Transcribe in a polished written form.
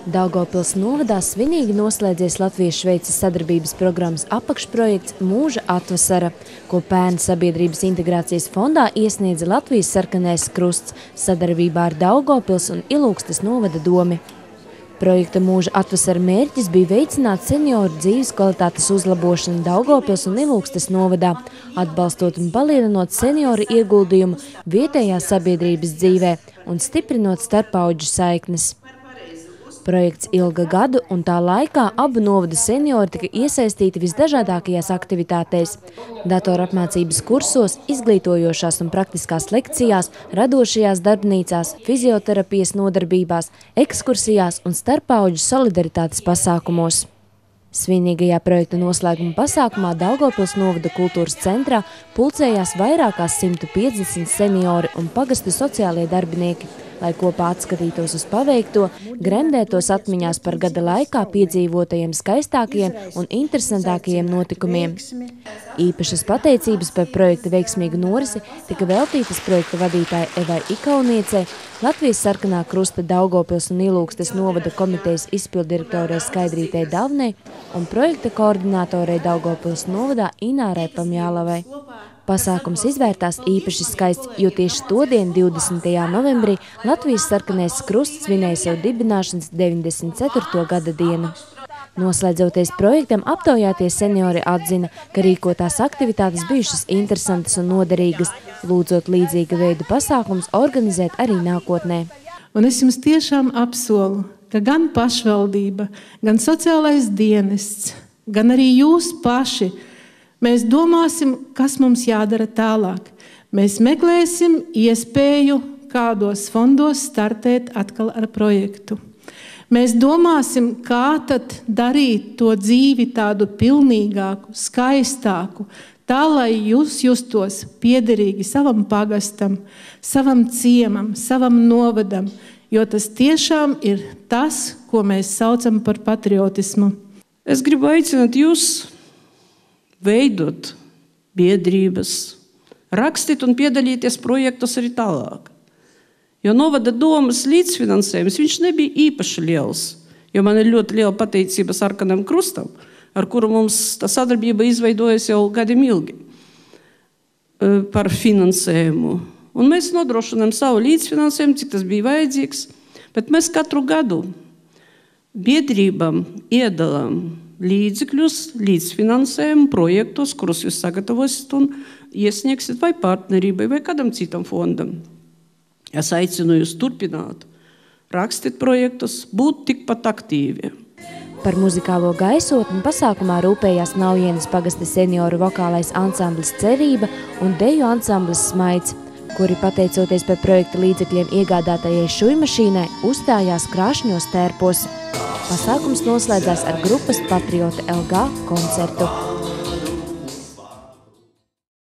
Daugavpils novadā svinīgi noslēdzies Latvijas-Šveices sadarbības programmas apakšprojekts Mūža atvasara, ko pērn Sabiedrības integrācijas fondā iesniedza Latvijas sarkanais krusts sadarbībā ar Daugavpils un Ilūgstes novada domi. Projekta Mūža atvasara mērķis bija veicināt senioru dzīves kvalitātes uzlabošanu Daugavpils un Ilūgstes novadā, atbalstot un palielinot senioru ieguldījumu vietējā sabiedrības dzīvē un stiprinot starppaudžu saiknes. Projekts ilga gadu, un tā laikā abu novada seniori tika iesaistīti visdažādākajās aktivitātēs – datorapmācības kursos, izglītojošās un praktiskās lekcijās, radošajās darbnīcās, fizioterapijas nodarbībās, ekskursijās un starppaudžu solidaritātes pasākumos. Svinīgajā projekta noslēguma pasākumā Daugavpils novada kultūras centrā pulcējās vairākās 150 seniori un pagastu sociālie darbinieki, lai kopā atskatītos uz paveikto, gremdētos atmiņās par gada laikā piedzīvotajiem skaistākajiem un interesantākajiem notikumiem. Īpašas pateicības par projekta veiksmīgu norisi tika veltītas projekta vadītāja Evai Ikauniecei, Latvijas sarkanā krusta Daugavpils un Ilūgstes novada komitejas izpildirektorei Skaidrītei Davnei un projekta koordinātorei Daugavpils novadā Inārai Pamjālavai. Pasākums izvērtās īpaši skaists, jo tieši todien, 20. novembrī, Latvijas sarkanais krusts svinēja savu dibināšanas 94. gada dienu. Noslēdzoties projektam, aptaujātie seniori atzina, ka rīkotās aktivitātes bijušas interesantas un noderīgas, lūdzot līdzīga veida pasākums organizēt arī nākotnē. Un es jums tiešām apsolu, ka gan pašvaldība, gan sociālais dienests, gan arī jūs paši, mēs domāsim, kas mums jādara tālāk. Mēs meklēsim iespēju kādos fondos startēt atkal ar projektu. Mēs domāsim, kā tad darīt to dzīvi tādu pilnīgāku, skaistāku, tā, lai jūs justos piederīgi savam pagastam, savam ciemam, savam novadam, jo tas tiešām ir tas, ko mēs saucam par patriotismu. Es gribu aicināt jūs veidot biedrības, rakstīt un piedalīties projektos arī tālāk. Jo novada domas līdzfinansējums, viņš nebija īpaši liels, jo man ir ļoti liela pateicība sarkanam krustam, ar kuru mums tā sadarbība izveidojas jau gadiem ilgi par finansējumu. Un mēs nodrošinām savu līdzfinansējumu, cik tas bija vajadzīgs, bet mēs katru gadu biedrībām iedalām līdzekļus, līdzfinansējumu projektos, kurus jūs sagatavosiet un iesniegsiet vai partnerībai, vai kādam citam fondam. Es aicinu jūs turpināt, rakstīt projektus, būt tikpat aktīvi. Par muzikālo gaisotni pasākumā rūpējās Naujienas pagasta senioru vokālais ansamblis Cerība un deju ansamblis Smaids, kuri pateicoties par projekta līdzekļiem iegādātajai šujmašīnai uzstājās krāšņos tērpos. Pasākums noslēdzās ar grupas Patriota LG koncertu.